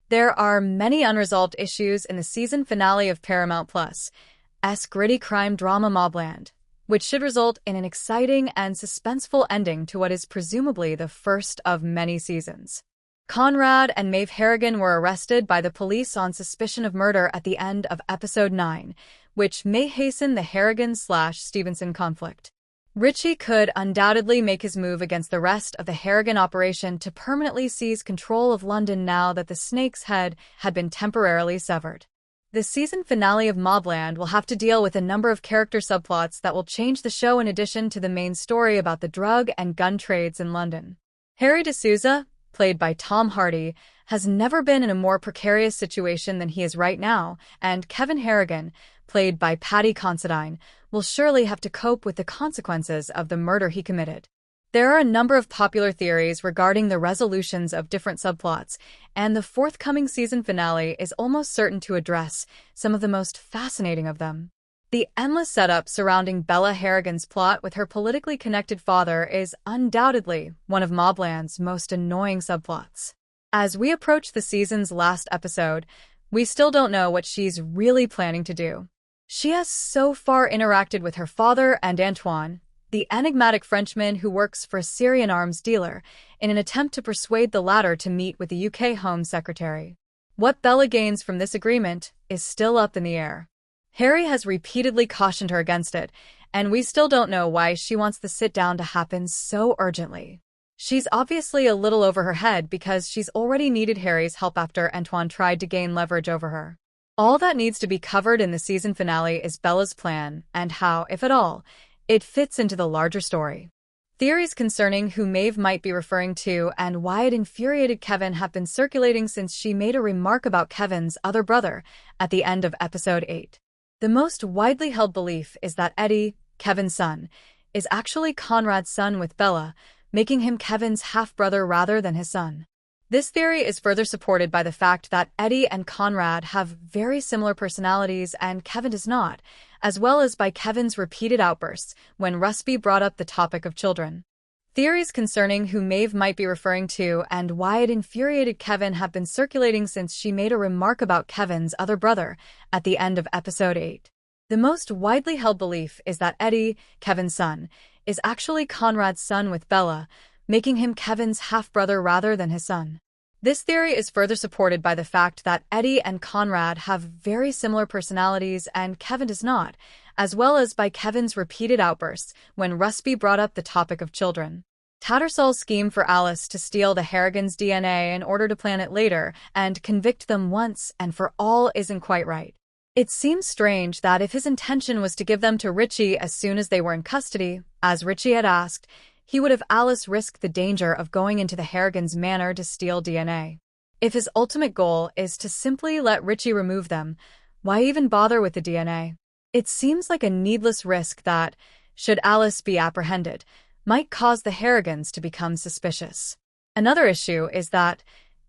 There are many unresolved issues in the season finale of Paramount Plus' gritty crime drama MobLand, which should result in an exciting and suspenseful ending to what is presumably the first of many seasons. Conrad and Maeve Harrigan were arrested by the police on suspicion of murder at the end of episode 9, which may hasten the Harrigan/Stevenson conflict. Richie could undoubtedly make his move against the rest of the Harrigan operation to permanently seize control of London now that the snake's head had been temporarily severed. The season finale of MobLand will have to deal with a number of character subplots that will change the show in addition to the main story about the drug and gun trades in London. Harry Da Souza, played by Tom Hardy, has never been in a more precarious situation than he is right now, and Kevin Harrigan, played by Paddy Considine, will surely have to cope with the consequences of the murder he committed. There are a number of popular theories regarding the resolutions of different subplots, and the forthcoming season finale is almost certain to address some of the most fascinating of them. The endless setup surrounding Bella Harrigan's plot with her politically connected father is undoubtedly one of MobLand's most annoying subplots. As we approach the season's last episode, we still don't know what she's really planning to do. She has so far interacted with her father and Antoine, the enigmatic Frenchman who works for a Syrian arms dealer, in an attempt to persuade the latter to meet with the UK Home Secretary. What Bella gains from this agreement is still up in the air. Harry has repeatedly cautioned her against it, and we still don't know why she wants the sit-down to happen so urgently. She's obviously a little over her head because she's already needed Harry's help after Antoine tried to gain leverage over her. All that needs to be covered in the season finale is Bella's plan and how, if at all, it fits into the larger story. Theories concerning who Maeve might be referring to and why it infuriated Kevin have been circulating since she made a remark about Kevin's other brother at the end of episode 8. The most widely held belief is that Eddie, Kevin's son, is actually Conrad's son with Bella, making him Kevin's half-brother rather than his son. This theory is further supported by the fact that Eddie and Conrad have very similar personalities and Kevin does not, as well as by Kevin's repeated outbursts when Rusby brought up the topic of children. Theories concerning who Maeve might be referring to and why it infuriated Kevin have been circulating since she made a remark about Kevin's other brother at the end of episode 8. The most widely held belief is that Eddie, Kevin's son, is actually Conrad's son with Bella, making him Kevin's half-brother rather than his son. This theory is further supported by the fact that Eddie and Conrad have very similar personalities and Kevin does not, as well as by Kevin's repeated outbursts when Rusby brought up the topic of children. Tattersall's scheme for Alice to steal the Harrigans' DNA in order to plan it later and convict them once and for all isn't quite right. It seems strange that if his intention was to give them to Richie as soon as they were in custody, as Richie had asked, he would have Alice risk the danger of going into the Harrigans' manor to steal DNA. If his ultimate goal is to simply let Richie remove them, why even bother with the DNA? It seems like a needless risk that, should Alice be apprehended, might cause the Harrigans to become suspicious. Another issue is that,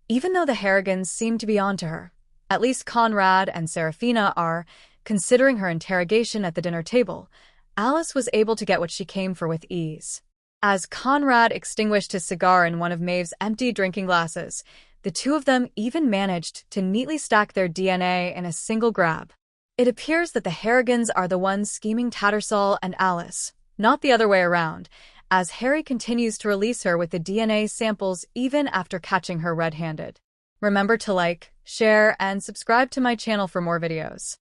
even though the Harrigans seem to be onto her, at least Conrad and Serafina are, considering her interrogation at the dinner table, Alice was able to get what she came for with ease. As Conrad extinguished his cigar in one of Maeve's empty drinking glasses, the two of them even managed to neatly stack their DNA in a single grab. It appears that the Harrigans are the ones scheming Tattersall and Alice, not the other way around, as Harry continues to release her with the DNA samples even after catching her red-handed. Remember to like, share, and subscribe to my channel for more videos.